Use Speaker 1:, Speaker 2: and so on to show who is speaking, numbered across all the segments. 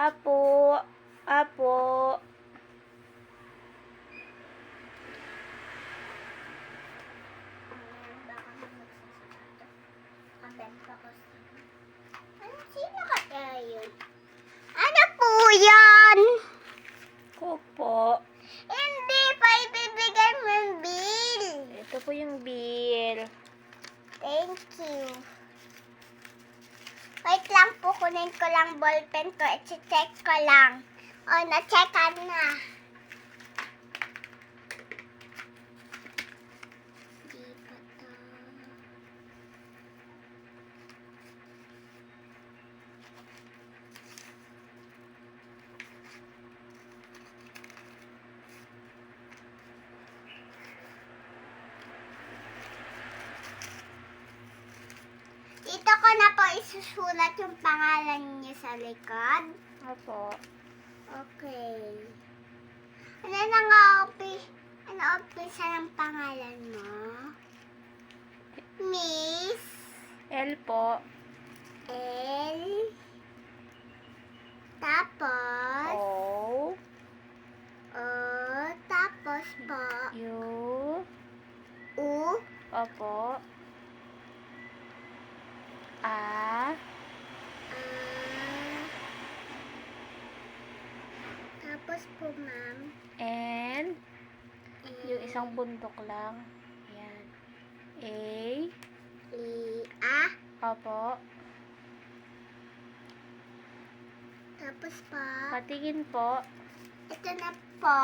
Speaker 1: Apo. Apo.
Speaker 2: Sino kaya yun? Ano po yan?
Speaker 1: Ko po.
Speaker 2: Hindi pa ibibigay mo yung bill.
Speaker 1: Ito po yung bill.
Speaker 2: Thank you. Wait lang po, kunin ko lang ballpen ko. I-check ko lang. O, na-checkan na. Di pa to. Dito ko na po isusulat yung pangalan niyo sa likod.
Speaker 1: Apo.
Speaker 2: Okay. Ano umpisa ng pangalan mo? Miss
Speaker 1: L po.
Speaker 2: L. Tapos
Speaker 1: O.
Speaker 2: O. Tapos po
Speaker 1: U.
Speaker 2: U.
Speaker 1: Opo. A.
Speaker 2: Tapos po, ma'am.
Speaker 1: N. Yung isang bundok lang. Yan. A.
Speaker 2: A.
Speaker 1: Opo.
Speaker 2: Tapos po.
Speaker 1: Patingin po.
Speaker 2: Ito na po.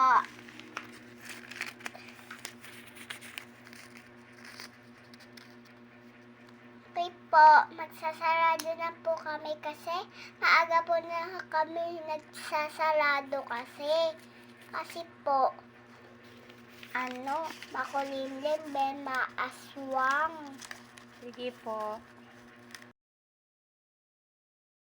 Speaker 2: Okay po, magsasarado na po kami kasi maaga po na kami nagsasarado kasi. Kasi po, makulimlim, maaswang.
Speaker 1: Sige po.